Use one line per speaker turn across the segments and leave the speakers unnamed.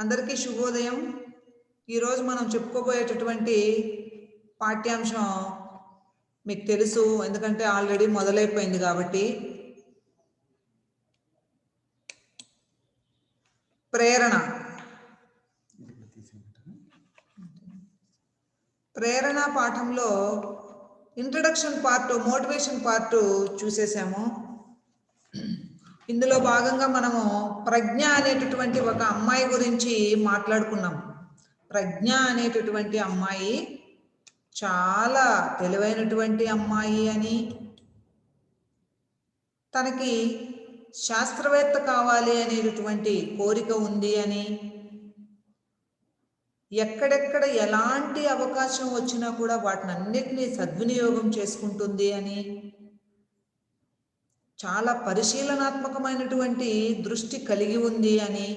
అందరికీ శుభోదయం. ఈరోజు మనం చెప్పుకోబోయేటటువంటి పాఠ్యాంశం మీకు తెలుసు, ఎందుకంటే ఆల్రెడీ మొదలైపోయింది కాబట్టి. ప్రేరణ. ప్రేరణ పాఠంలో ఇంట్రడక్షన్ పార్ట్, మోటివేషన్ పార్ట్ చూసేసాము. ఇందులో భాగంగా మనము ప్రజ్ఞ అనేటటువంటి ఒక అమ్మాయి గురించి మాట్లాడుకున్నాం. ప్రజ్ఞ అనేటటువంటి అమ్మాయి చాలా తెలివైనటువంటి అమ్మాయి అని, తనకి శాస్త్రవేత్త కావాలి అనేటటువంటి కోరిక ఉంది అని, ఎక్కడెక్కడ ఎలాంటి అవకాశం వచ్చినా కూడా వాటిని అన్నిటినీ సద్వినియోగం చేసుకుంటుంది అని, చాలా పరిశీలనాత్మకమైనటువంటి దృష్టి కలిగి ఉంది అని,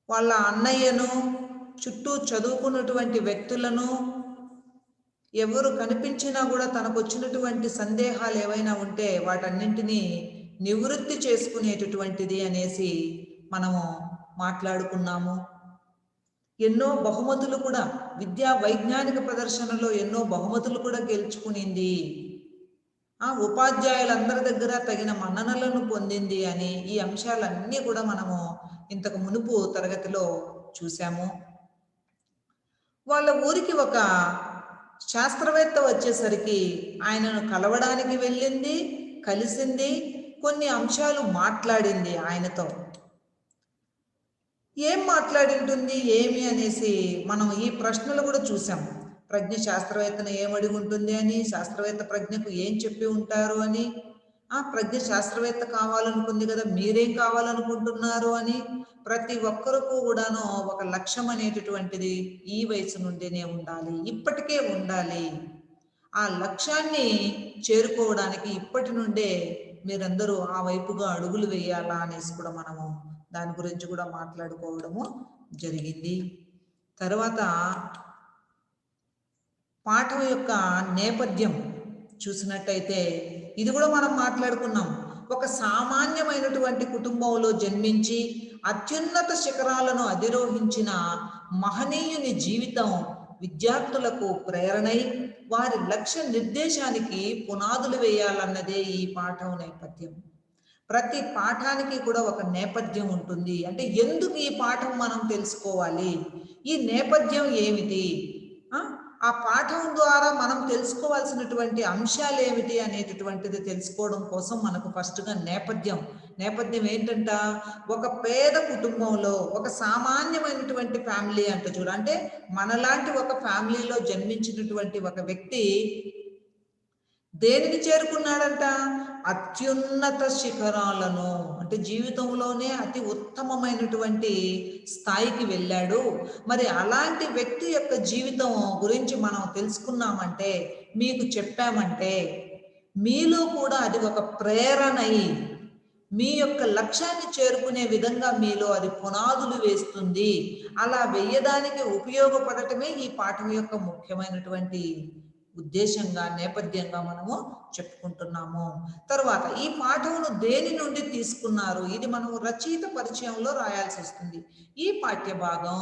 వాళ్ళ అన్నయ్యను, చుట్టూ చదువుకున్నటువంటి వ్యక్తులను ఎవరు కనిపించినా కూడా తనకు వచ్చినటువంటి సందేహాలు ఏవైనా ఉంటే వాటన్నింటినీ నివృత్తి చేసుకునేటటువంటిది అనేసి మనము మాట్లాడుకున్నాము. ఎన్నో బహుమతులు కూడా, విద్యా వైజ్ఞానిక ప్రదర్శనలో ఎన్నో బహుమతులు కూడా గెలుచుకునింది. ఉపాధ్యాయులందరి దగ్గర తగిన మన్ననలను పొందింది అని, ఈ అంశాలన్నీ కూడా మనము ఇంతకు మునుపు తరగతిలో చూసాము. వాళ్ళ ఊరికి ఒక శాస్త్రవేత్త వచ్చేసరికి ఆయనను కలవడానికి వెళ్ళింది, కలిసింది, కొన్ని అంశాలు మాట్లాడింది ఆయనతో. ఏం మాట్లాడింటుంది ఏమి అనేసి మనం ఈ ప్రశ్నలు కూడా చూసాం. ప్రజ్ఞ శాస్త్రవేత్తను ఏమడిగి ఉంటుంది అని, శాస్త్రవేత్త ప్రజ్ఞకు ఏం చెప్పి ఉంటారు అని, ప్రజ్ఞ శాస్త్రవేత్త కావాలనుకుంది కదా, మీరేం కావాలనుకుంటున్నారు అని, ప్రతి ఒక్కరికి కూడాను ఒక లక్ష్యం అనేటటువంటిది ఈ వయసు నుండినే ఉండాలి, ఇప్పటికే ఉండాలి. ఆ లక్ష్యాన్ని చేరుకోవడానికి ఇప్పటి నుండే మీరందరూ ఆ వైపుగా అడుగులు వేయాలా అనేసి కూడా మనము దాని గురించి కూడా మాట్లాడుకోవడము జరిగింది. తర్వాత పాఠం యొక్క నేపథ్యం చూసినట్టయితే ఇది కూడా మనం మాట్లాడుకున్నాం. ఒక సామాన్యమైనటువంటి కుటుంబంలో జన్మించి అత్యున్నత శిఖరాలను అధిరోహించిన మహనీయుని జీవితం విద్యార్థులకు ప్రేరణై వారి లక్ష్య నిర్దేశానికి పునాదులు వేయాలన్నదే ఈ పాఠం నేపథ్యం. ప్రతి పాఠానికి కూడా ఒక నేపథ్యం ఉంటుంది. అంటే ఎందుకు ఈ పాఠం మనం తెలుసుకోవాలి, ఈ నేపథ్యం ఏమిటి, ఆ పాఠం ద్వారా మనం తెలుసుకోవాల్సినటువంటి అంశాలు ఏమిటి అనేటటువంటిది తెలుసుకోవడం కోసం మనకు ఫస్ట్గా నేపథ్యం ఏంటంట, ఒక పేద కుటుంబంలో ఒక సామాన్యమైనటువంటి ఫ్యామిలీ అంట చూడ, అంటే మనలాంటి ఒక ఫ్యామిలీలో జన్మించినటువంటి ఒక వ్యక్తి దేనిని చేరుకున్నాడంట, అత్యున్నత శిఖరాలను, అంటే జీవితంలోనే అతి ఉత్తమమైనటువంటి స్థాయికి వెళ్ళాడు. మరి అలాంటి వ్యక్తి యొక్క జీవితం గురించి మనం తెలుసుకున్నామంటే, మీకు చెప్పామంటే, మీలో కూడా అది ఒక ప్రేరణై మీ యొక్క లక్ష్యాన్ని చేరుకునే విధంగా మీలో అది పునాదులు వేస్తుంది. అలా వేయడానికి ఉపయోగపడటమే ఈ పాఠం యొక్క ముఖ్యమైనటువంటి ఉద్దేశంగా, నేపథ్యంగా మనము చెప్పుకుంటున్నాము. తర్వాత ఈ పాఠమును దేని నుండి తీసుకున్నారు, ఇది మనము రచయిత పరిచయంలో రాయాల్సి వస్తుంది. ఈ పాఠ్య భాగం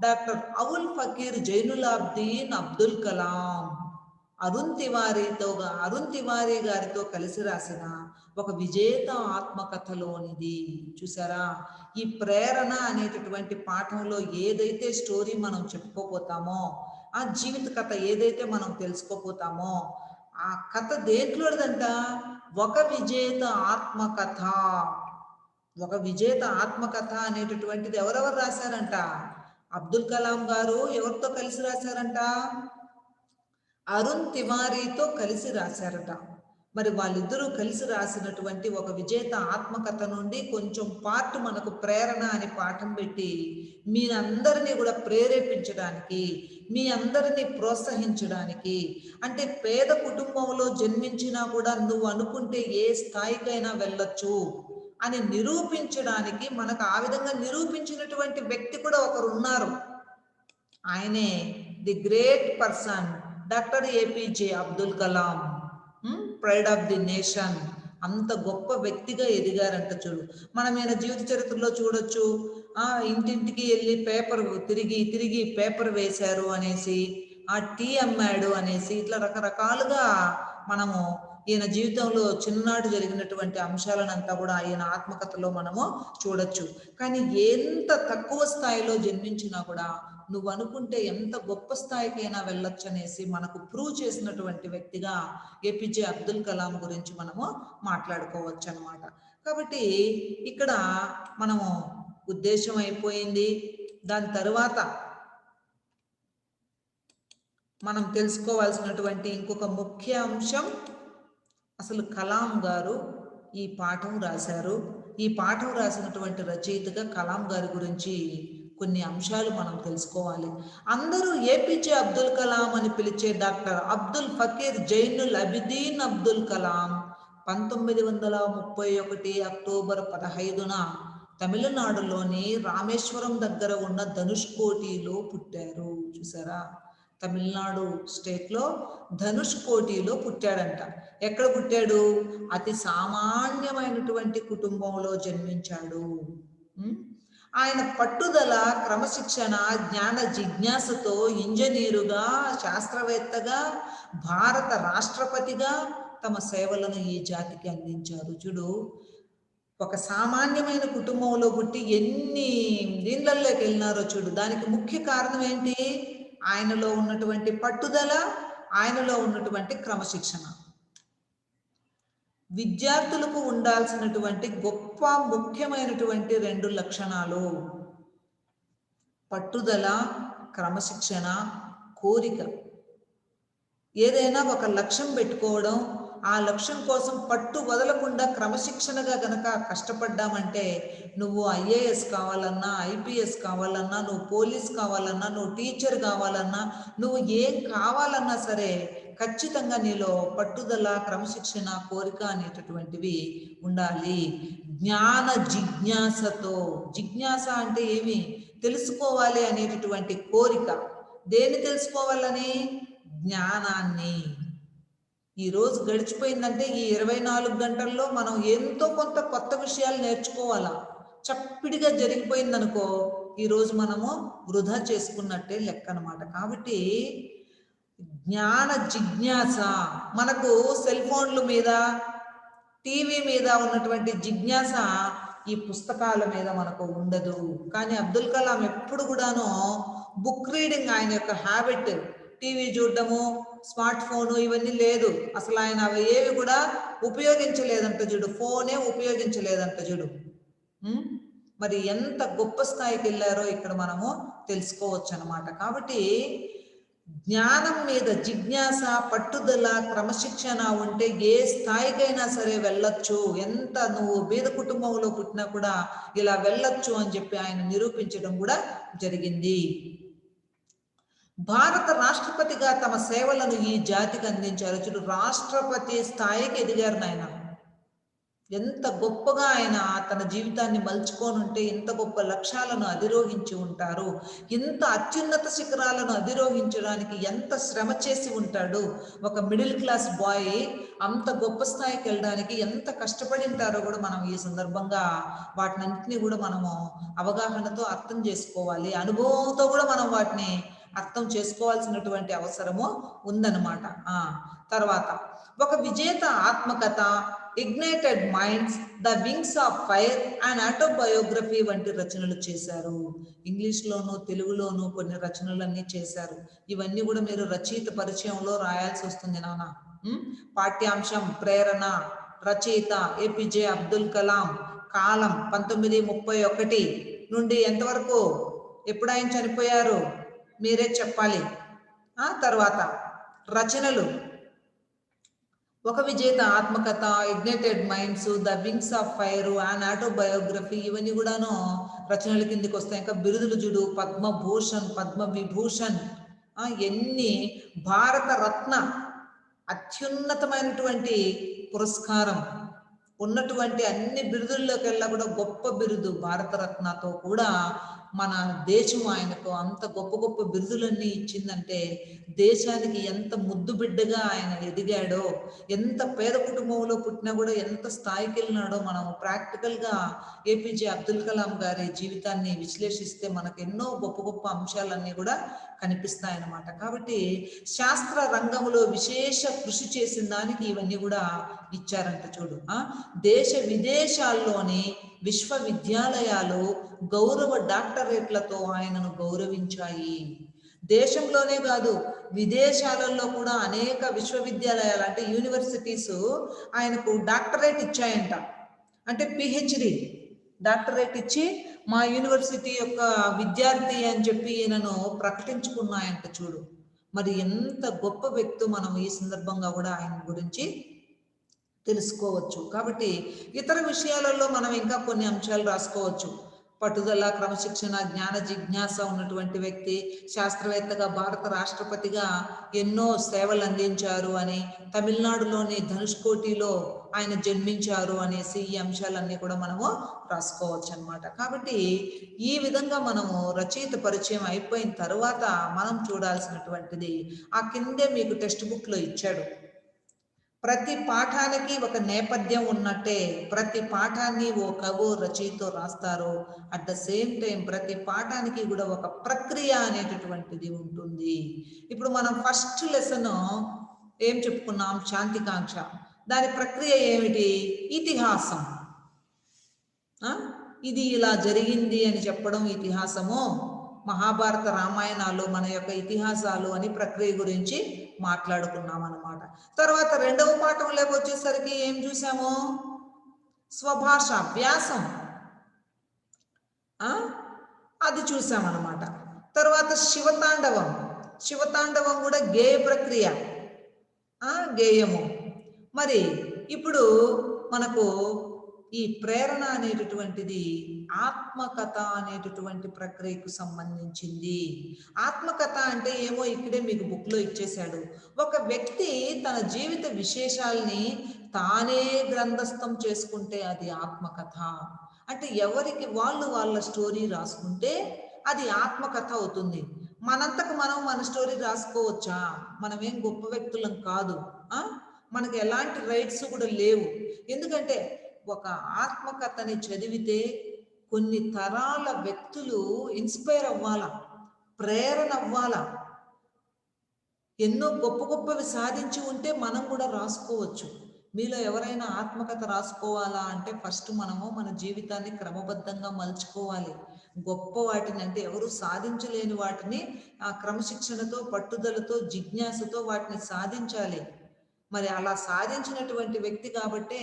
డాక్టర్ అవుల్ ఫకీర్ జైనులాబ్దీన్ అబ్దుల్ కలాం అరుణ్ తివారీ గారితో కలిసి రాసిన ఒక విజేత ఆత్మకథలోనిది. చూసారా, ఈ ప్రేరణ అనేటటువంటి పాఠంలో ఏదైతే స్టోరీ మనం చెప్పుకోపోతామో, ఆ జీవిత కథ ఏదైతే మనం తెలుసుకోపోతామో, ఆ కథ దేంట్లోదంట, ఒక విజేత ఆత్మకథ. ఒక విజేత ఆత్మకథ అనేటటువంటిది ఎవరెవరు రాశారంట, అబ్దుల్ కలాం గారు ఎవరితో కలిసి రాశారంట, అరుణ్ తివారీతో కలిసి రాశారట. మరి వాళ్ళిద్దరూ కలిసి రాసినటువంటి ఒక విజేత ఆత్మకథ నుండి కొంచెం పార్ట్ మనకు ప్రేరణ అని పాఠం పెట్టి మీరందరినీ కూడా ప్రేరేపించడానికి, మీ అందరినీ ప్రోత్సహించడానికి, అంటే పేద కుటుంబంలో జన్మించినా కూడా నువ్వు అనుకుంటే ఏ స్థాయికైనా వెళ్ళొచ్చు అని నిరూపించడానికి, మనకు ఆ విధంగా నిరూపించినటువంటి వ్యక్తి కూడా ఒకరు ఉన్నారు. ఆయనే the great person doctor APJ Abdul Kalam, pride of the nation. అంత గొప్ప వ్యక్తిగా ఎదిగారంట చూడు. మనం ఈయన జీవిత చరిత్రలో చూడొచ్చు. ఇంటింటికి వెళ్ళి పేపర్ తిరిగి తిరిగి పేపర్ వేశారు అనేసి, టీ అమ్మాడు అనేసి, ఇట్లా రకరకాలుగా మనము ఈయన జీవితంలో చిన్నాడు జరిగినటువంటి అంశాలనంతా కూడా ఈయన ఆత్మకథలో మనము చూడొచ్చు. కానీ ఎంత తక్కువ స్థాయిలో జన్మించినా కూడా నువ్వు అనుకుంటే ఎంత గొప్ప స్థాయికైనా వెళ్ళొచ్చు అనేసి మనకు ప్రూవ్ చేసినటువంటి వ్యక్తిగా ఏపీజే అబ్దుల్ కలాం గురించి మనము మాట్లాడుకోవచ్చు అనమాట. కాబట్టి ఇక్కడ మనము ఉద్దేశం అయిపోయింది. దాని తరువాత మనం తెలుసుకోవాల్సినటువంటి ఇంకొక ముఖ్య అంశం, అసలు కలాం గారు ఈ పాఠం రాశారు. ఈ పాఠం రాసినటువంటి రచయితగా కలాం గారి గురించి కొన్ని అంశాలు మనం తెలుసుకోవాలి. అందరూ ఏపీజే అబ్దుల్ కలాం అని పిలిచే డాక్టర్ అబ్దుల్ ఫకీర్ జైనుల్ అబిదీన్ అబ్దుల్ కలాం 1931 అక్టోబర్ 15న తమిళనాడులోని రామేశ్వరం దగ్గర ఉన్న ధనుష్కోటిలో పుట్టారు. చూసారా, తమిళనాడు స్టేట్లో ధనుష్కోటిలో పుట్టాడంట. ఎక్కడ పుట్టాడు? అతి సామాన్యమైనటువంటి కుటుంబంలో జన్మించాడు. ఆయన పట్టుదల, క్రమశిక్షణ, జ్ఞాన జిజ్ఞాసతో ఇంజనీరుగా, శాస్త్రవేత్తగా, భారత రాష్ట్రపతిగా తమ సేవలను ఈ జాతికి అందించారు. చూడు, ఒక సామాన్యమైన కుటుంబంలో పుట్టి ఎన్ని దీన్లలోకి వెళ్ళినారో చూడు. దానికి ముఖ్య కారణం ఏంటి? ఆయనలో ఉన్నటువంటి పట్టుదల, ఆయనలో ఉన్నటువంటి క్రమశిక్షణ. విద్యార్థులకు ఉండాల్సినటువంటి గొప్ప ముఖ్యమైనటువంటి 2 లక్షణాలు: పట్టుదల, క్రమశిక్షణ, కోరిక. ఏదైనా ఒక లక్ష్యం పెట్టుకోవడం, ఆ లక్ష్యం కోసం పట్టు వదలకుండా క్రమశిక్షణగా గనక కష్టపడ్డామంటే, నువ్వు ఐఏఎస్ కావాలన్నా, ఐపీఎస్ కావాలన్నా, నువ్వు పోలీస్ కావాలన్నా, నువ్వు టీచర్ కావాలన్నా, నువ్వు ఏం కావాలన్నా సరే ఖచ్చితంగా నీలో పట్టుదల, క్రమశిక్షణ, కోరిక అనేటటువంటివి ఉండాలి. జ్ఞాన జిజ్ఞాసతో, జిజ్ఞాస అంటే ఏమి? తెలుసుకోవాలి అనేటటువంటి కోరిక. దేన్ని తెలుసుకోవాలని? జ్ఞానాన్ని. ఈరోజు గడిచిపోయిందంటే ఈ 24 గంటల్లో మనం ఎంతో కొంత కొత్త విషయాలు నేర్చుకోవాలా. చప్పిడిగా జరిగిపోయిందనుకో, ఈరోజు మనము వృధా చేసుకున్నట్టే లెక్క అనమాట. కాబట్టి జ్ఞాన జిజ్ఞాస, మనకు సెల్ ఫోన్ల మీద, టీవీ మీద ఉన్నటువంటి జిజ్ఞాస ఈ పుస్తకాల మీద మనకు ఉండదు. కానీ అబ్దుల్ కలాం ఎప్పుడు కూడాను బుక్ రీడింగ్, ఆయన యొక్క హ్యాబిట్, టీవీ చూడడము, స్మార్ట్ ఫోను ఇవన్నీ లేదు. అసలు ఆయన అవి ఏవి కూడా ఉపయోగించలేదంట చూడు. ఫోనే ఉపయోగించలేదంట చూడు. మరి ఎంత గొప్ప స్థాయికి వెళ్ళారో ఇక్కడ మనము తెలుసుకోవచ్చు అన్నమాట. కాబట్టి జ్ఞానం మీద జిజ్ఞాస, పట్టుదల, క్రమశిక్షణ ఉంటే ఏ స్థాయికైనా సరే వెళ్ళొచ్చు. ఎంత నువ్వు బీద కుటుంబంలో పుట్టినా కూడా ఇలా వెళ్ళొచ్చు అని చెప్పి ఆయన నిరూపించడం కూడా జరిగింది. భారత రాష్ట్రపతిగా తమ సేవలను ఈ జాతికి అందించారు. చూడు, రాష్ట్రపతి స్థాయికి ఎదిగారు నాయన. ఎంత గొప్పగా ఆయన తన జీవితాన్ని మలుచుకొని ఉంటే ఇంత గొప్ప లక్ష్యాలను అధిరోహించి ఉంటారు. ఇంత అత్యున్నత శిఖరాలను అధిరోహించడానికి ఎంత శ్రమ చేసి ఉంటాడు. ఒక మిడిల్ క్లాస్ బాయ్ అంత గొప్ప స్థాయికి వెళ్ళడానికి ఎంత కష్టపడి ఉంటారో కూడా మనం ఈ సందర్భంగా వాటినన్నింటినీ కూడా మనము అవగాహనతో అర్థం చేసుకోవాలి. అనుభవంతో కూడా మనం వాటిని అర్థం చేసుకోవాల్సినటువంటి అవసరము ఉందన్నమాట. తర్వాత ఒక విజేత ఆత్మకథ, ignited minds, the wings of fire and autobiography వంటి రచనలు చేశారు. ఇంగ్లీష్లోను, తెలుగులోను కొన్ని రచనలన్నీ చేశారు. ఇవన్నీ కూడా మీరు రచయిత పరిచయంలో రాయాల్సి వస్తుంది నాన్న. పాఠ్యాంశం: ప్రేరణ, రచయిత ఏపీజే అబ్దుల్ కలాం, కాలం 1931 నుండి ఎంతవరకు, ఎప్పుడు ఆయన చనిపోయారు మీరే చెప్పాలి. తర్వాత రచనలు: ఒక విజేత ఆత్మకథ, ignited minds, the wings of fire and autobiography, ఇవన్నీ కూడాను రచనల కిందికి వస్తాయి. ఇంకా బిరుదులు చూడు: పద్మభూషణ్, పద్మవిభూషణ్, ఎన్ని, భారత రత్న అత్యున్నతమైనటువంటి పురస్కారం ఉన్నటువంటి అన్ని బిరుదుల్లోకెల్లా కూడా గొప్ప బిరుదు భారతరత్నతో కూడా మన దేశం ఆయనకు అంత గొప్ప గొప్ప బిరుదులన్నీ ఇచ్చిందంటే దేశానికి ఎంత ముద్దు బిడ్డగా ఆయన ఎదిగాడో, ఎంత పేద కుటుంబంలో పుట్టినా కూడా ఎంత స్థాయికి వెళ్ళినాడో మనం ప్రాక్టికల్గా ఏపీజే అబ్దుల్ కలాం గారి జీవితాన్ని విశ్లేషిస్తే మనకు ఎన్నో గొప్ప గొప్ప అంశాలన్నీ కూడా కనిపిస్తాయన్నమాట. కాబట్టి శాస్త్ర రంగంలో విశేష కృషి చేసిన దానికి ఇవన్నీ కూడా ఇచ్చారంట చూడు. దేశ విదేశాల్లోని విశ్వవిద్యాలయాలు గౌరవ డాక్టరేట్లతో ఆయనను గౌరవించాయి. దేశంలోనే కాదు విదేశాలలో కూడా అనేక విశ్వవిద్యాలయాలు అంటే యూనివర్సిటీస్ ఆయనకు డాక్టరేట్ ఇచ్చాయంట. అంటే పిహెచ్డి డాక్టరేట్ ఇచ్చి మా యూనివర్సిటీ యొక్క విద్యార్థి అని చెప్పి ఈయనను ప్రకటించుకున్నాయంట చూడు. మరి ఎంత గొప్ప వ్యక్తి మనం ఈ సందర్భంగా కూడా ఆయన గురించి తెలుసుకోవచ్చు. కాబట్టి ఇతర విషయాలలో మనం ఇంకా కొన్ని అంశాలు రాసుకోవచ్చు. పట్టుదల, క్రమశిక్షణ, జ్ఞాన జిజ్ఞాస ఉన్నటువంటి వ్యక్తి, శాస్త్రవేత్తగా, భారత రాష్ట్రపతిగా ఎన్నో సేవలు అందించారు అని, తమిళనాడులోని ధనుష్కోటిలో ఆయన జన్మించారు అనేసి ఈ అంశాలన్నీ కూడా మనము రాసుకోవచ్చు అన్నమాట. కాబట్టి ఈ విధంగా మనము రచయిత పరిచయం అయిపోయిన తర్వాత మనం చూడాల్సినటువంటిది ఆ కిందే మీకు టెక్స్ట్ బుక్లో ఇచ్చాడు. ప్రతి పాఠానికి ఒక నేపథ్యం ఉన్నట్టే ప్రతి పాఠాన్ని ఓ కవో రచయితో రాస్తారు. అట్ ద సేమ్ టైం ప్రతి పాఠానికి కూడా ఒక ప్రక్రియ అనేటటువంటిది ఉంటుంది. ఇప్పుడు మనం ఫస్ట్ లెసన్ ఏం చెప్పుకున్నాం? శాంతికాంక్ష. దాని ప్రక్రియ ఏమిటి? ఇతిహాసం. ఇది ఇలా జరిగింది అని చెప్పడం ఇతిహాసము. మహాభారత, రామాయణాలు మన యొక్క ఇతిహాసాలు అని ప్రక్రియ గురించి మాట్లాడుకున్నాం అన్నమాట. తర్వాత రెండవ పాఠంలోకి వచ్చేసరికి ఏం చూసాము? స్వభాష, వ్యాసం, అది చూసామన్నమాట. తర్వాత శివతాండవం. శివతాండవం కూడా గేయ ప్రక్రియ, గేయము. మరి ఇప్పుడు మనకు ఈ ప్రేరణ అనేటటువంటిది ఆత్మకథ అనేటటువంటి ప్రక్రియకు సంబంధించింది. ఆత్మకథ అంటే ఏమో ఇక్కడే మీకు బుక్లో ఇచ్చేశాడు. ఒక వ్యక్తి తన జీవిత విశేషాలని తానే గ్రంథస్థం చేసుకుంటే అది ఆత్మకథ. అంటే ఎవరికి వాళ్ళు వాళ్ళ స్టోరీ రాసుకుంటే అది ఆత్మకథ అవుతుంది. మనంతకు మనం మన స్టోరీ రాసుకోవచ్చా? మనమేం గొప్ప వ్యక్తులం కాదు. మనకు ఎలాంటి రైట్స్ కూడా లేవు. ఎందుకంటే ఒక ఆత్మకథని చదివితే కొన్ని తరాల వ్యక్తులు ఇన్స్పైర్ అవ్వాలా, ప్రేరణ అవ్వాలా. ఎన్నో గొప్ప గొప్పవి సాధించి ఉంటే మనం కూడా రాసుకోవచ్చు. మీలో ఎవరైనా ఆత్మకథ రాసుకోవాలా అంటే ఫస్ట్ మనము మన జీవితాన్ని క్రమబద్ధంగా మలుచుకోవాలి. గొప్ప వాటిని అంటే ఎవరు సాధించలేని వాటిని ఆ క్రమశిక్షణతో, పట్టుదలతో, జిజ్ఞాసతో వాటిని సాధించాలి. మరి అలా సాధించినటువంటి వ్యక్తి కాబట్టే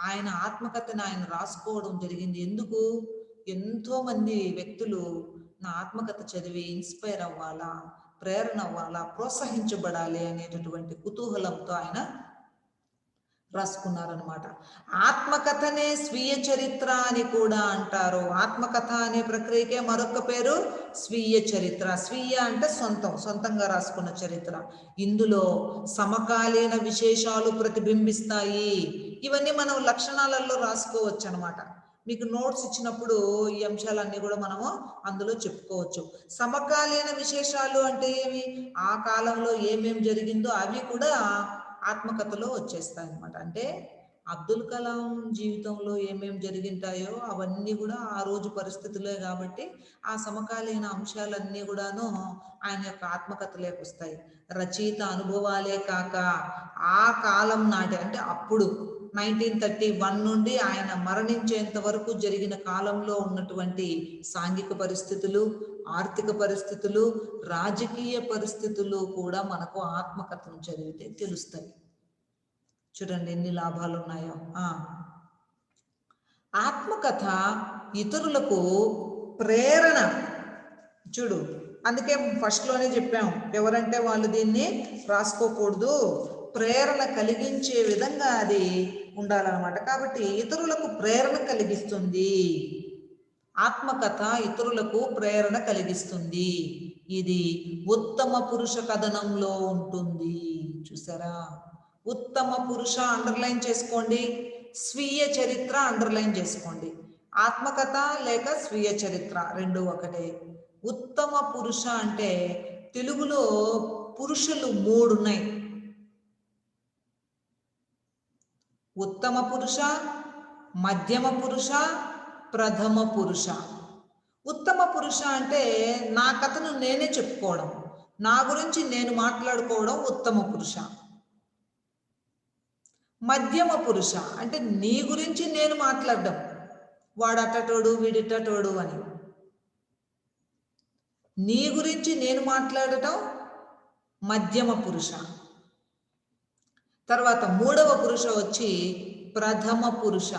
ఆయన ఆత్మకథను ఆయన రాసుకోవడం జరిగింది. ఎందుకు? ఎంతో మంది వ్యక్తులు నా ఆత్మకథ చదివి ఇన్స్పైర్ అవ్వాలా, ప్రేరణ అవ్వాలా, ప్రోత్సహించబడాలి అనేటటువంటి కుతూహలంతో ఆయన రాసుకున్నారనమాట. ఆత్మకథనే స్వీయ చరిత్ర అని కూడా అంటారు. ఆత్మకథ అనే ప్రక్రియకే మరొక పేరు స్వీయ చరిత్ర. స్వీయ అంటే సొంతం, సొంతంగా రాసుకున్న చరిత్ర. ఇందులో సమకాలీన విశేషాలు ప్రతిబింబిస్తాయి. ఇవన్నీ మనం లక్షణాలలో రాసుకోవచ్చు అనమాట. మీకు నోట్స్ ఇచ్చినప్పుడు ఈ అంశాలన్నీ కూడా మనము అందులో చెప్పుకోవచ్చు. సమకాలీన విశేషాలు అంటే ఏమి? ఆ కాలంలో ఏమేం జరిగిందో అవి కూడా ఆత్మకథలో వచ్చేస్తాయి అన్నమాట. అంటే అబ్దుల్ కలాం జీవితంలో ఏమేమి జరిగింటాయో అవన్నీ కూడా ఆ రోజు పరిస్థితులే కాబట్టి ఆ సమకాలీన అంశాలన్నీ కూడాను ఆయన యొక్క ఆత్మకథలోకి వస్తాయి. రచయిత అనుభవాలే కాక ఆ కాలం నాటి అంటే అప్పుడు 1931 నుండి ఆయన మరణించేంత వరకు జరిగిన కాలంలో ఉన్నటువంటి సాంఘిక పరిస్థితులు, ఆర్థిక పరిస్థితులు, రాజకీయ పరిస్థితులు కూడా మనకు ఆత్మకథను చదివితే తెలుస్తాయి. చూడండి ఎన్ని లాభాలు ఉన్నాయో. ఆత్మకథ ఇతరులకు ప్రేరణ. చూడు, అందుకే ఫస్ట్లోనే చెప్పాం, ఎవరంటే వాళ్ళు దీన్ని రాసుకోకూడదు, ప్రేరణ కలిగించే విధంగా అది ఉండాలన్నమాట. కాబట్టి ఇతరులకు ప్రేరణ కలిగిస్తుంది. ఆత్మకథ ఇతరులకు ప్రేరణ కలిగిస్తుంది. ఇది ఉత్తమ పురుష కథనంలో ఉంటుంది. చూసారా? ఉత్తమ పురుష అండర్లైన్ చేసుకోండి, స్వీయ చరిత్ర అండర్లైన్ చేసుకోండి. ఆత్మకథ లేక స్వీయ చరిత్ర రెండు ఒకటే. ఉత్తమ పురుష అంటే తెలుగులో పురుషులు 3 ఉన్నాయి. ఉత్తమ పురుష, మధ్యమ పురుష, ప్రథమ పురుష. ఉత్తమ పురుష అంటే నా కథను నేనే చెప్పుకోవడం, నా గురించి నేను మాట్లాడుకోవడం ఉత్తమ పురుష. మధ్యమ పురుష అంటే నీ గురించి నేను మాట్లాడడం, వాడటటోడు వీడిటటోడు అని. నీ గురించి నేను మాట్లాడటం మధ్యమ పురుష. తర్వాత మూడవ పురుష వచ్చి ప్రథమ పురుష.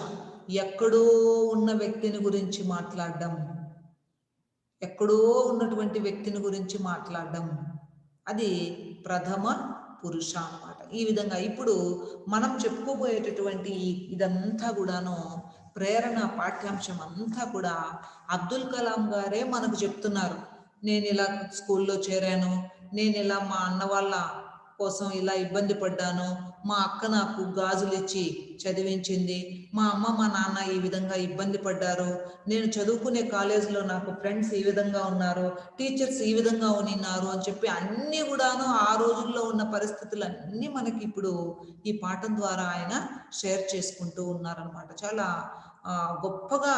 ఎక్కడో ఉన్న వ్యక్తిని గురించి మాట్లాడడం, ఎక్కడో ఉన్నటువంటి వ్యక్తిని గురించి మాట్లాడడం, అది ప్రథమ పురుష అన్నమాట. ఈ విధంగా ఇప్పుడు మనం చెప్పుకోబోయేటటువంటి ఇదంతా కూడాను ప్రేరణ పాఠ్యాంశం అంతా కూడా అబ్దుల్ కలాం గారే మనకు చెప్తున్నారు. నేను ఇలా స్కూల్లో చేరాను, నేను ఇలా మా అన్న వాళ్ళ కోసం ఇలా ఇబ్బంది పడ్డాను, మా అక్క నాకు గాజులు ఇచ్చి చదివించింది, మా అమ్మ మా నాన్న ఈ విధంగా ఇబ్బంది పడ్డారు, నేను చదువుకునే కాలేజీలో నాకు ఫ్రెండ్స్ ఈ విధంగా ఉన్నారు, టీచర్స్ ఈ విధంగా ఉన్నారు అని చెప్పి అన్నీ కూడాను ఆ రోజుల్లో ఉన్న పరిస్థితులు అన్నీ మనకి ఇప్పుడు ఈ పాఠం ద్వారా ఆయన షేర్ చేసుకుంటూ ఉన్నారనమాట. చాలా గొప్పగా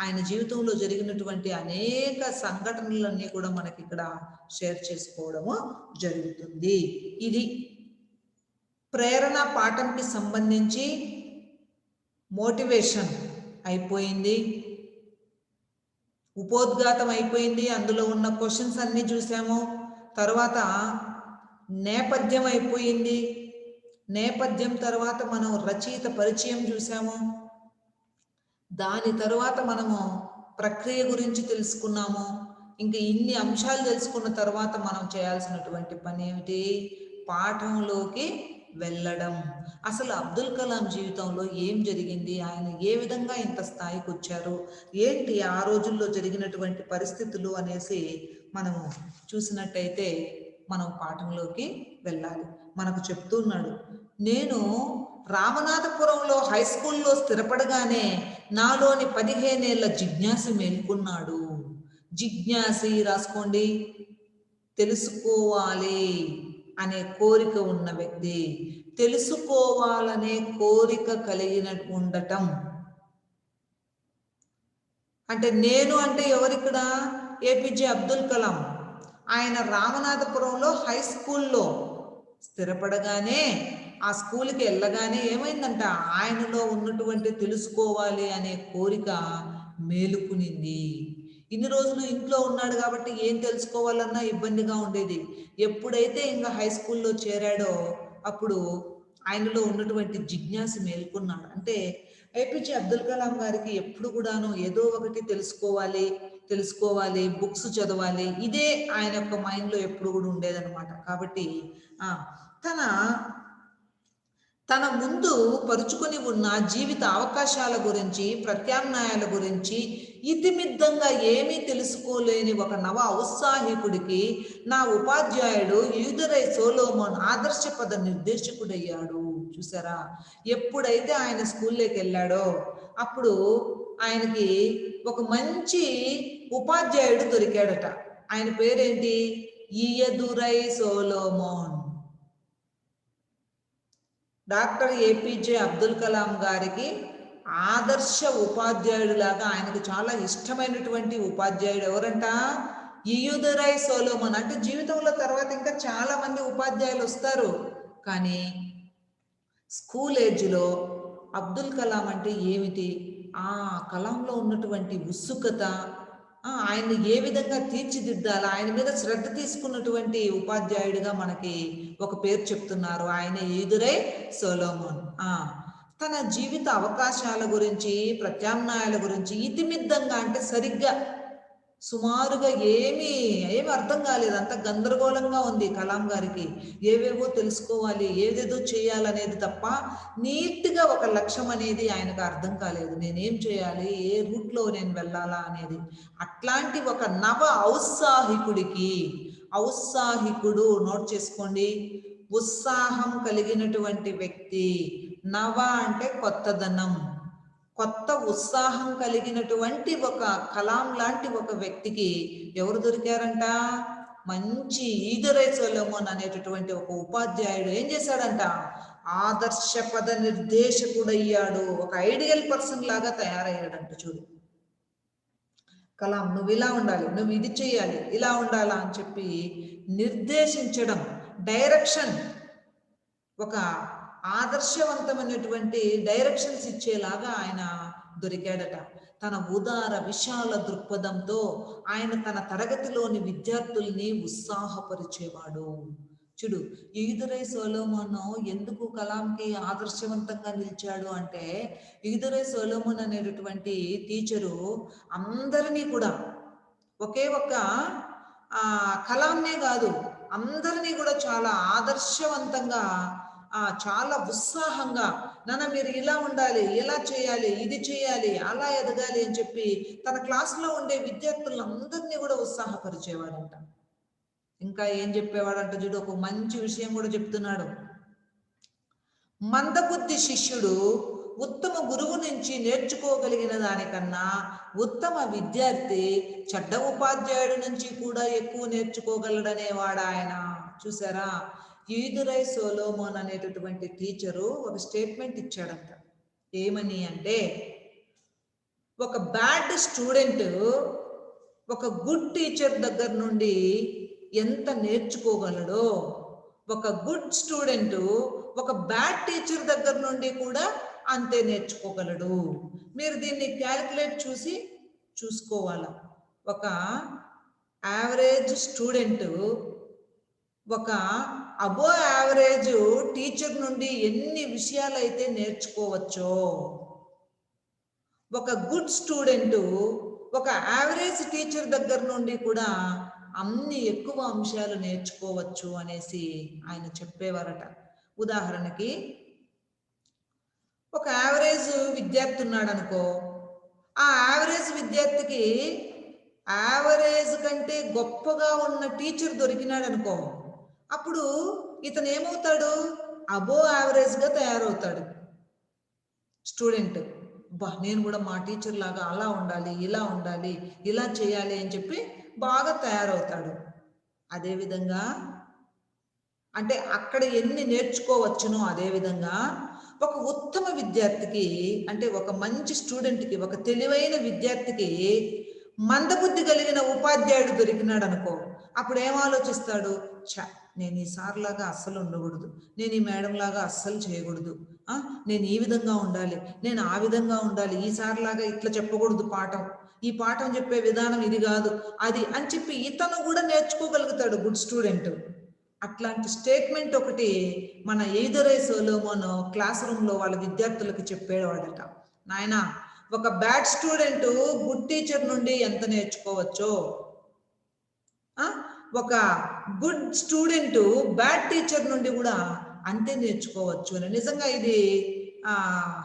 ఆయన జీవితంలో జరిగినటువంటి అనేక సంఘటనలన్నీ కూడా మనకి ఇక్కడ షేర్ చేసుకోవడము జరుగుతుంది. ఇది ప్రేరణ పాఠంకి సంబంధించి మోటివేషన్ అయిపోయింది, ఉపోద్ఘాతం అయిపోయింది, అందులో ఉన్న క్వశ్చన్స్ అన్నీ చూసాము. తర్వాత నేపథ్యం అయిపోయింది, నేపథ్యం తర్వాత మనం రచయిత పరిచయం చూసాము, దాని తర్వాత మనము ప్రక్రియ గురించి తెలుసుకున్నాము. ఇంకా ఇన్ని అంశాలు తెలుసుకున్న తర్వాత మనం చేయాల్సినటువంటి పని ఏమిటి? పాఠంలోకి వెళ్ళడం. అసలు అబ్దుల్ కలాం జీవితంలో ఏం జరిగింది, ఆయన ఏ విధంగా ఇంత స్థాయికి వచ్చారు, ఏంటి ఆ రోజుల్లో జరిగినటువంటి పరిస్థితులు అనేసి మనము చూసినట్టయితే మనం పాఠంలోకి వెళ్ళాలి. మనకు చెప్తున్నాడు, నేను రామనాథపురంలో హై స్కూల్లో స్థిరపడగానే నాలోని 15 ఏళ్ల జిజ్ఞాసి మేల్కొన్నాడు. జిజ్ఞాసి రాసుకోండి, తెలుసుకోవాలి అనే కోరిక ఉన్న వ్యక్తి, తెలుసుకోవాలనే కోరిక కలిగిన ఉండటం. అంటే నేను అంటే ఎవరిక్కడ? ఏపీజే అబ్దుల్ కలాం. ఆయన రామనాథపురంలో హై స్కూల్లో స్థిరపడగానే, ఆ స్కూల్కి వెళ్ళగానే ఏమైందంట? ఆయనలో ఉన్నటువంటి తెలుసుకోవాలి అనే కోరిక మేలుకునింది. ఇన్ని రోజులు ఇంట్లో ఉన్నాడు కాబట్టి ఏం తెలుసుకోవాలన్నా ఇబ్బందిగా ఉండేది. ఎప్పుడైతే ఇంకా హై స్కూల్లో చేరాడో అప్పుడు ఆయనలో ఉన్నటువంటి జిజ్ఞాస మేల్కొన్నాడు. అంటే ఏపీజే అబ్దుల్ కలాం గారికి ఎప్పుడు కూడాను ఏదో ఒకటి తెలుసుకోవాలి, బుక్స్ చదవాలి, ఇదే ఆయన యొక్క మైండ్లో ఎప్పుడు కూడా ఉండేదన్నమాట. కాబట్టి తన ముందు పరుచుకొని ఉన్న జీవిత అవకాశాల గురించి, ప్రత్యామ్నాయాల గురించి ఇతిమిద్దంగా ఏమీ తెలుసుకోలేని ఒక నవ ఔత్సాహికుడికి నా ఉపాధ్యాయుడు యూదరై సోలోమోన్ ఆదర్శపద నిర్దేశకుడయ్యాడు. చూసారా? ఎప్పుడైతే ఆయన స్కూల్లోకి వెళ్ళాడో అప్పుడు ఆయనకి ఒక మంచి ఉపాధ్యాయుడు దొరికాడట. ఆయన పేరేంటి? ఈయదురై సోలోమోన్. డాక్టర్ ఏపీజే అబ్దుల్ కలాం గారికి ఆదర్శ ఉపాధ్యాయుడిలాగా ఆయనకు చాలా ఇష్టమైనటువంటి ఉపాధ్యాయుడు ఎవరంట? ఈయుదరై సోలోమన్. అంటే జీవితంలో తర్వాత ఇంకా చాలా మంది ఉపాధ్యాయులు వస్తారు, కానీ స్కూల్ ఏజ్లో అబ్దుల్ కలాం అంటే ఏమిటి, ఆ కలాంలో ఉన్నటువంటి ఉత్సుకత, ఆయన్ని ఏ విధంగా తీర్చిదిద్దాలి, ఆయన మీద శ్రద్ధ తీసుకున్నటువంటి ఉపాధ్యాయుడిగా మనకి ఒక పేరు చెప్తున్నారు. ఆయన ఈయుదరై సోలోమోన్. తన జీవిత అవకాశాల గురించి, ప్రత్యామ్నాయాల గురించి ఇతిమిద్దంగా, అంటే సరిగ్గా సుమారుగా ఏమీ అర్థం కాలేదు, అంత గందరగోళంగా ఉంది కలాం గారికి. ఏవేవో తెలుసుకోవాలి, ఏదేదో చేయాలనేది తప్ప నీట్గా ఒక లక్ష్యం అనేది ఆయనకు అర్థం కాలేదు. నేనేం చేయాలి, ఏ రూట్లో నేను వెళ్ళాలా అనేది. అట్లాంటి ఒక నవ ఔత్సాహికుడికి, ఔత్సాహికుడు నోట్ చేసుకోండి, ఉత్సాహం కలిగినటువంటి వ్యక్తి. నవ అంటే కొత్తదనం, కొత్త ఉత్సాహం కలిగినటువంటి ఒక కలాం లాంటి ఒక వ్యక్తికి ఎవరు దొరికారంట? మంచి ఈగరై సొలొమోన్ అనేటటువంటి ఒక ఉపాధ్యాయుడు ఏం చేశాడంట? ఆదర్శపద నిర్దేశకుడయ్యాడు. ఒక ఐడియల్ పర్సన్ లాగా తయారయ్యాడంట. చూడు, కలాం నువ్వు ఇలా ఉండాలి, నువ్వు ఇది చేయాలి, ఇలా ఉండాలా అని చెప్పి నిర్దేశించడం, డైరెక్షన్, ఒక ఆదర్శవంతమైనటువంటి డైరెక్షన్స్ ఇచ్చేలాగా ఆయన దొరికాడట. తన ఉదార విశాల దృక్పథంతో ఆయన తన తరగతిలోని విద్యార్థుల్ని ఉత్సాహపరిచేవాడు. చూడు, ఈదురై సొలొమోన్ ఎందుకు కలాంకి ఆదర్శవంతంగా నిలిచాడు అంటే, ఈదురై సొలొమోన్ అనేటటువంటి టీచరు అందరినీ కూడా ఒకే ఒక కలాంనే కాదు, అందరినీ కూడా చాలా ఆదర్శవంతంగా చాలా ఉత్సాహంగా, నాన్న మీరు ఇలా ఉండాలి, ఇలా చేయాలి, ఇది చేయాలి, అలా ఎదగాలి అని చెప్పి తన క్లాసులో ఉండే విద్యార్థులందరినీ కూడా ఉత్సాహపరిచేవాడంట. ఇంకా ఏం చెప్పేవాడంట చూడు, ఒక మంచి విషయం కూడా చెప్తున్నాడు. మందబుద్ధి శిష్యుడు ఉత్తమ గురువు నుంచి నేర్చుకోగలిగిన దానికన్నా ఉత్తమ విద్యార్థి చెడ్డ ఉపాధ్యాయుడి నుంచి కూడా ఎక్కువ నేర్చుకోగలడనేవాడు ఆయన. చూసారా, ఈదురై సొలొమోన్ అనేటటువంటి టీచరు ఒక స్టేట్మెంట్ ఇచ్చాడంట. ఏమని అంటే, ఒక బ్యాడ్ స్టూడెంట్ ఒక గుడ్ టీచర్ దగ్గర నుండి ఎంత నేర్చుకోగలడో, ఒక గుడ్ స్టూడెంట్ ఒక బ్యాడ్ టీచర్ దగ్గర నుండి కూడా అంతే నేర్చుకోగలడు. మీరు దీన్ని క్యాలిక్యులేట్ చూసుకోవాలి. ఒక యావరేజ్ స్టూడెంట్ ఒక అబో యావరేజ్ టీచర్ నుండి ఎన్ని విషయాలు అయితే నేర్చుకోవచ్చో, ఒక గుడ్ స్టూడెంట్ ఒక యావరేజ్ టీచర్ దగ్గర నుండి కూడా అన్ని ఎక్కువ అంశాలు నేర్చుకోవచ్చు అనేసి ఆయన చెప్పేవారట. ఉదాహరణకి, ఒక యావరేజ్ విద్యార్థి ఉన్నాడు అనుకో, ఆ యావరేజ్ విద్యార్థికి యావరేజ్ కంటే గొప్పగా ఉన్న టీచర్ దొరికినాడు అనుకో, అప్పుడు ఇతను ఏమవుతాడు? అబో యావరేజ్గా తయారవుతాడు స్టూడెంట్. నేను కూడా మా టీచర్ లాగా అలా ఉండాలి, ఇలా ఉండాలి, ఇలా చేయాలి అని చెప్పి బాగా తయారవుతాడు. అదేవిధంగా అంటే అక్కడ ఎన్ని నేర్చుకోవచ్చునో అదేవిధంగా ఒక ఉత్తమ విద్యార్థికి, అంటే ఒక మంచి స్టూడెంట్కి, ఒక తెలివైన విద్యార్థికి మందబుద్ధి కలిగిన ఉపాధ్యాయుడు దొరికినాడు అనుకో, అప్పుడు ఏం ఆలోచిస్తాడు? నేను ఈ సార్ లాగా అస్సలు ఉండకూడదు, నేను ఈ మేడం లాగా అస్సలు చేయకూడదు, నేను ఈ విధంగా ఉండాలి, నేను ఆ విధంగా ఉండాలి, ఈ సార్ లాగా ఇట్లా చెప్పకూడదు పాఠం, ఈ పాఠం చెప్పే విధానం ఇది కాదు అది అని చెప్పి ఇతను కూడా నేర్చుకోగలుగుతాడు గుడ్ స్టూడెంట్. అట్లాంటి స్టేట్మెంట్ ఒకటి మన ఈదురై సొలొమోన్ క్లాస్ రూమ్లో వాళ్ళ విద్యార్థులకు చెప్పేవాడట. నాయనా, ఒక బ్యాడ్ స్టూడెంట్ గుడ్ టీచర్ నుండి ఎంత నేర్చుకోవచ్చో, ఒక గుడ్ స్టూడెంట్ బ్యాడ్ టీచర్ నుండి కూడా అంతే నేర్చుకోవచ్చు అని. నిజంగా ఇది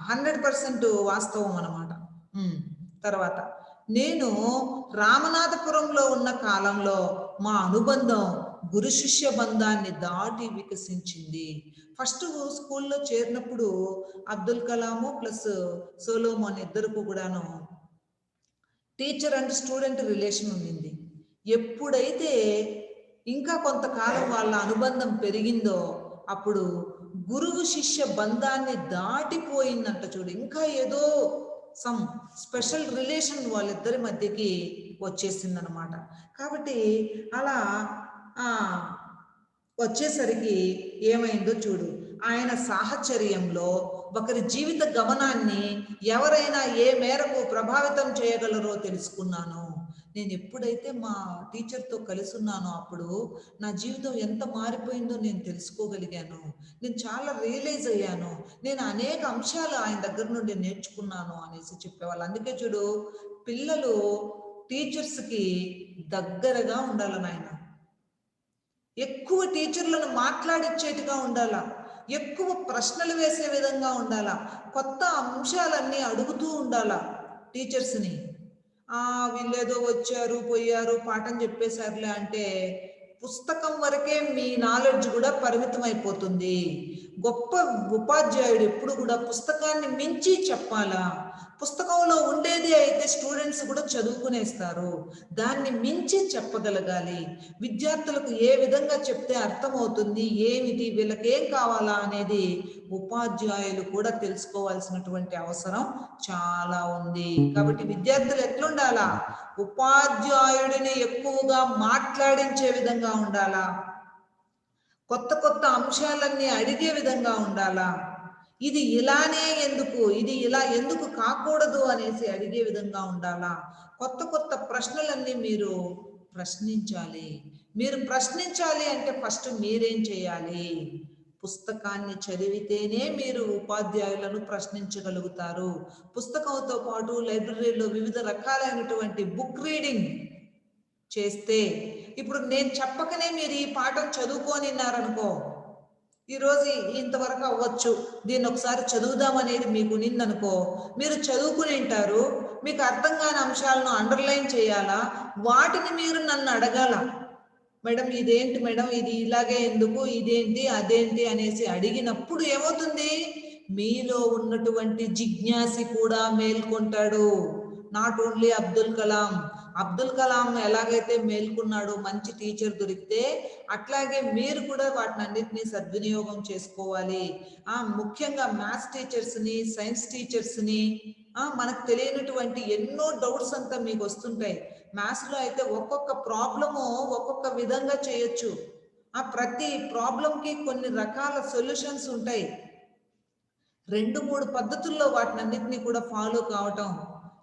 100% వాస్తవం అన్నమాట. తర్వాత, నేను రామనాథపురంలో ఉన్న కాలంలో మా అనుబంధం గురు శిష్య బంధాన్ని దాటి వికసించింది. ఫస్ట్ స్కూల్లో చేరినప్పుడు అబ్దుల్ కలాము ప్లస్ సొలొమోన్ ఇద్దరికి కూడాను టీచర్ అండ్ స్టూడెంట్ రిలేషన్ ఉండింది. ఎప్పుడైతే ఇంకా కొంతకాలం వాళ్ళ అనుబంధం పెరిగిందో అప్పుడు గురువు శిష్య బంధాన్ని దాటిపోయిందంట. చూడు, ఇంకా ఏదో సమ్ స్పెషల్ రిలేషన్ వాళ్ళిద్దరి మధ్యకి వచ్చేసిందనమాట. కాబట్టి అలా వచ్చేసరికి ఏమైందో చూడు, ఆయన సాహచర్యంలో ఒకరి జీవిత గమనాన్ని ఎవరైనా ఏ మేరకు ప్రభావితం చేయగలరో తెలుసుకున్నాను. నేను ఎప్పుడైతే మా టీచర్తో కలిసి ఉన్నానో అప్పుడు నా జీవితం ఎంత మారిపోయిందో నేను తెలుసుకోగలిగాను. నేను చాలా రియలైజ్ అయ్యాను. నేను అనేక అంశాలు ఆయన దగ్గర నుండి నేర్చుకున్నాను అనేసి చెప్పేవాళ్ళు. అందుకే చూడు, పిల్లలు టీచర్స్కి దగ్గరగా ఉండాలి నాయన. ఎక్కువ టీచర్లను మాట్లాడిచ్చేట్టుగా ఉండాలా, ఎక్కువ ప్రశ్నలు వేసే విధంగా ఉండాలా, కొత్త అంశాలన్నీ అడుగుతూ ఉండాలా టీచర్స్ని. వీళ్ళేదో వచ్చారు పోయారు పాఠం చెప్పేశారులే అంటే పుస్తకం వరకే మీ నాలెడ్జ్ కూడా పరిమితం అయిపోతుంది. గొప్ప ఉపాధ్యాయుడు ఎప్పుడు కూడా పుస్తకాన్ని మించి చెప్పాలా. పుస్తకంలో ఉండేది అయితే స్టూడెంట్స్ కూడా చదువుకునేస్తారు. దాన్ని మించి చెప్పగలగాలి. విద్యార్థులకు ఏ విధంగా చెప్తే అర్థమవుతుంది, ఏమిటి, వీళ్ళకి ఏం కావాలా అనేది ఉపాధ్యాయులు కూడా తెలుసుకోవాల్సినటువంటి అవసరం చాలా ఉంది. కాబట్టి విద్యార్థులు ఎట్లుండాలా? ఉపాధ్యాయుడిని ఎక్కువగా మాట్లాడించే విధంగా ఉండాలా. కొత్త కొత్త అంశాలన్నీ అడిగే విధంగా ఉండాలా. ఇది ఇలానే ఎందుకు, ఇది ఇలా ఎందుకు కాకూడదు అనేసి అడిగే విధంగా ఉండాలా. కొత్త కొత్త ప్రశ్నలన్నీ మీరు ప్రశ్నించాలి. మీరు ప్రశ్నించాలి అంటే ఫస్ట్ మీరేం చేయాలి? పుస్తకాన్ని చదివితేనే మీరు ఉపాధ్యాయులను ప్రశ్నించగలుగుతారు. పుస్తకంతో పాటు లైబ్రరీలో వివిధ రకాలైనటువంటి బుక్ రీడింగ్ చేస్తే, ఇప్పుడు నేను చెప్పకనే మీరు ఈ పాఠం చదువుకోనిన్నారనుకో, ఈరోజు ఇంతవరకు అవ్వచ్చు, దీన్ని ఒకసారి చదువుదామనేది మీకు నిందనుకో, మీరు చదువుకుని ఉంటారు. మీకు అర్థం కాని అంశాలను అండర్లైన్ చేయాలా, వాటిని మీరు నన్ను అడగాల. మేడం ఇదేంటి మేడం, ఇది ఇలాగే ఎందుకు, ఇదేంటి అదేంటి అనేసి అడిగినప్పుడు ఏమవుతుంది? మీలో ఉన్నటువంటి జిజ్ఞాసి కూడా మేల్కొంటాడు. Not only Abdul Kalam. అబ్దుల్ కలాం ఎలాగైతే మేల్కొన్నాడో మంచి టీచర్ దొరికితే, అట్లాగే మీరు కూడా వాటిని అన్నిటినీ సద్వినియోగం చేసుకోవాలి. ముఖ్యంగా మ్యాథ్స్ టీచర్స్ని, సైన్స్ టీచర్స్ని, మనకు తెలియనటువంటి ఎన్నో డౌట్స్ అంతా మీకు వస్తుంటాయి. మ్యాథ్స్లో అయితే ఒక్కొక్క ప్రాబ్లము ఒక్కొక్క విధంగా చేయొచ్చు. ప్రతి ప్రాబ్లంకి కొన్ని రకాల సొల్యూషన్స్ ఉంటాయి. 2-3 పద్ధతుల్లో వాటిని అన్నిటినీ కూడా ఫాలో కావటం,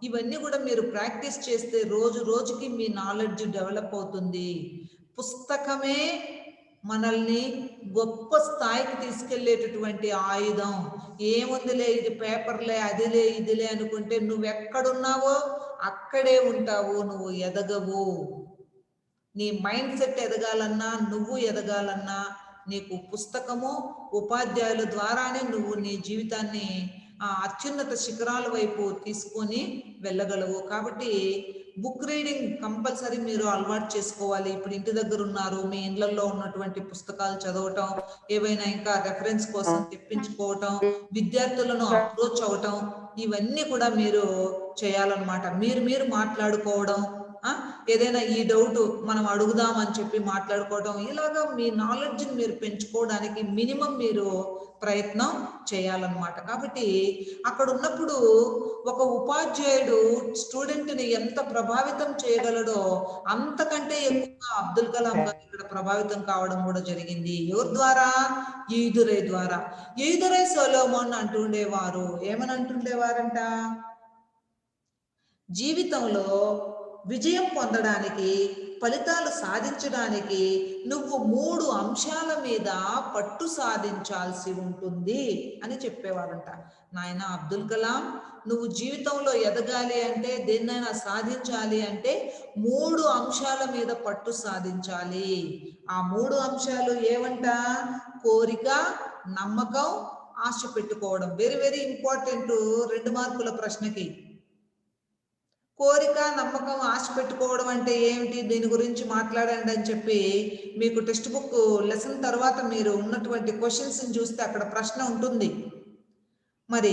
ఇవన్నీ కూడా మీరు ప్రాక్టీస్ చేస్తే రోజు రోజుకి మీ నాలెడ్జ్ డెవలప్ అవుతుంది. పుస్తకమే మనల్ని గొప్ప స్థాయికి తీసుకెళ్లేటటువంటి ఆయుధం. ఏముందిలే, ఇది పేపర్లే, అదిలే ఇదిలే అనుకుంటే నువ్వెక్కడున్నావో అక్కడే ఉంటావు, నువ్వు ఎదగవు. నీ మైండ్ సెట్ ఎదగాలన్నా, నువ్వు ఎదగాలన్నా నీకు పుస్తకము, ఉపాధ్యాయుల ద్వారానే నువ్వు నీ జీవితాన్ని అత్యున్నత శిఖరాల వైపు తీసుకొని వెళ్ళగలవు. కాబట్టి బుక్ రీడింగ్ కంపల్సరీ మీరు అలవాటు చేసుకోవాలి. ఇప్పుడు ఇంటి దగ్గర ఉన్నారు, మీ ఇళ్లలో ఉన్నటువంటి పుస్తకాలు చదవటం, ఏవైనా ఇంకా రెఫరెన్స్ కోసం తెప్పించుకోవటం, విద్యార్థులను అప్రోచ్ అవటం, ఇవన్నీ కూడా మీరు చేయాలన్నమాట. మీరు మాట్లాడుకోవడం, ఏదైనా ఈ డౌట్ మనం అడుగుదామని చెప్పి మాట్లాడుకోవడం, ఇలాగా మీ నాలెడ్జ్ని మీరు పెంచుకోవడానికి మినిమం మీరు ప్రయత్నం చేయాలన్నమాట. కాబట్టి అక్కడ ఉన్నప్పుడు ఒక ఉపాధ్యాయుడు స్టూడెంట్ని ఎంత ప్రభావితం చేయగలడో అంతకంటే ఎక్కువగా అబ్దుల్ కలాం గారు ఇక్కడ ప్రభావితం కావడం కూడా జరిగింది. ఎవరి ద్వారా? ఈదురై ద్వారా. ఈదురై సొలోమన్ అంటుండేవారు. ఏమని అంటుండేవారంట? జీవితంలో విజయం పొందడానికి, ఫలితాలు సాధించడానికి నువ్వు 3 అంశాల మీద పట్టు సాధించాల్సి ఉంటుంది అని చెప్పేవారంట. నాయన అబ్దుల్ కలాం, నువ్వు జీవితంలో ఎదగాలి అంటే, దేన్నైనా సాధించాలి అంటే 3 అంశాల మీద పట్టు సాధించాలి. ఆ 3 అంశాలు ఏవంట? కోరిక, నమ్మకం, ఆశ పెట్టుకోవడం. వెరీ వెరీ ఇంపార్టెంట్ 2 మార్కుల ప్రశ్నకి. కోరిక, నమ్మకం, ఆశ పెట్టుకోవడం అంటే ఏమిటి, దీని గురించి మాట్లాడండి అని చెప్పి మీకు టెక్స్ట్ బుక్ లెసన్ తర్వాత మీరు ఉన్నటువంటి క్వశ్చన్స్ని చూస్తే అక్కడ ప్రశ్న ఉంటుంది. మరి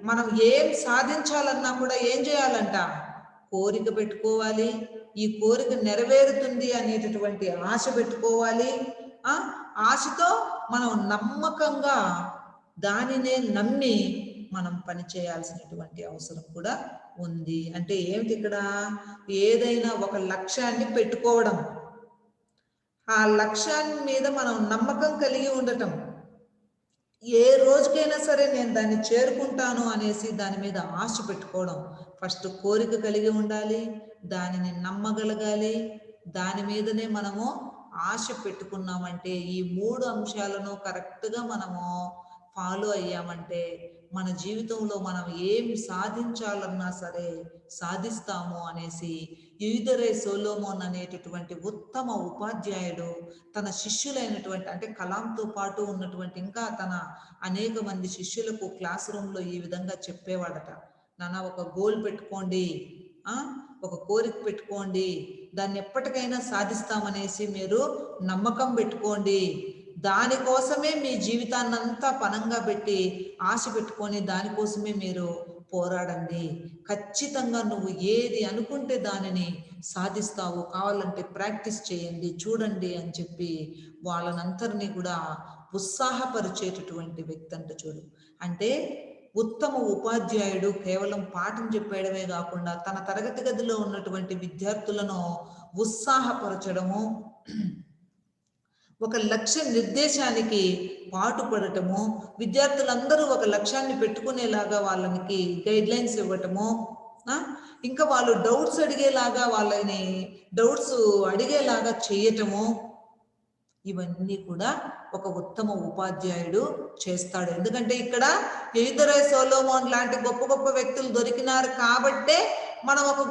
మనం ఏం సాధించాలన్నా కూడా ఏం చేయాలంట? కోరిక పెట్టుకోవాలి. ఈ కోరిక నెరవేరుతుంది అనేటటువంటి ఆశ పెట్టుకోవాలి. ఆశతో మనం నమ్మకంగా దానినే నమ్మి మనం పని చేయాల్సినటువంటి అవసరం కూడా ఉంది. అంటే ఏమిటి ఇక్కడ? ఏదైనా ఒక లక్ష్యాన్ని పెట్టుకోవడం, ఆ లక్ష్యాన్ని మీద మనం నమ్మకం కలిగి ఉండటం, ఏ రోజుకైనా సరే నేను దాన్ని చేరుకుంటాను అనేసి దాని మీద ఆశ పెట్టుకోవడం. ఫస్ట్ కోరిక కలిగి ఉండాలి, దానిని నమ్మగలగాలి, దాని మీదనే మనము ఆశ పెట్టుకున్నామంటే, ఈ 3 అంశాలను కరెక్ట్గా మనము ఫాలో అయ్యామంటే మన జీవితంలో మనం ఏం సాధించాలన్నా సరే సాధిస్తాము అనేసి ఈదురై సొలోమన్ అనేటటువంటి ఉత్తమ ఉపాధ్యాయుడు తన శిష్యులైనటువంటి, అంటే కలాంతో పాటు ఉన్నటువంటి ఇంకా తన అనేక మంది శిష్యులకు క్లాస్ రూమ్లో ఈ విధంగా చెప్పేవాడట. నాన్న, ఒక గోల్ పెట్టుకోండి, ఒక కోరిక పెట్టుకోండి, దాన్ని ఎప్పటికైనా సాధిస్తామనేసి మీరు నమ్మకం పెట్టుకోండి. దానికోసమే మీ జీవితాన్నంతా పణంగా పెట్టి ఆశ పెట్టుకొని దానికోసమే మీరు పోరాడండి. ఖచ్చితంగా నువ్వు ఏది అనుకుంటే దానిని సాధిస్తావు. కావాలంటే ప్రాక్టీస్ చేయండి, చూడండి అని చెప్పి వాళ్ళనందరినీ కూడా ఉత్సాహపరిచేటటువంటి వ్యక్తి అంట చూడు. అంటే ఉత్తమ ఉపాధ్యాయుడు కేవలం పాఠం చెప్పేయడమే కాకుండా తన తరగతి గదిలో ఉన్నటువంటి విద్యార్థులను ఉత్సాహపరచడము, ఒక లక్ష్య నిర్దేశానికి పాటుపడటము, విద్యార్థులందరూ ఒక లక్ష్యాన్ని పెట్టుకునేలాగా వాళ్ళకి గైడ్ లైన్స్ ఇవ్వటము, ఇంకా వాళ్ళు డౌట్స్ అడిగేలాగా వాళ్ళని డౌట్స్ అడిగేలాగా చేయటము, ఇవన్నీ కూడా ఒక ఉత్తమ ఉపాధ్యాయుడు చేస్తాడు. ఎందుకంటే ఇక్కడ ఎయుదరై సొలొమోన్ లాంటి గొప్ప గొప్ప వ్యక్తులు దొరికినారు కాబట్టే మనం ఒక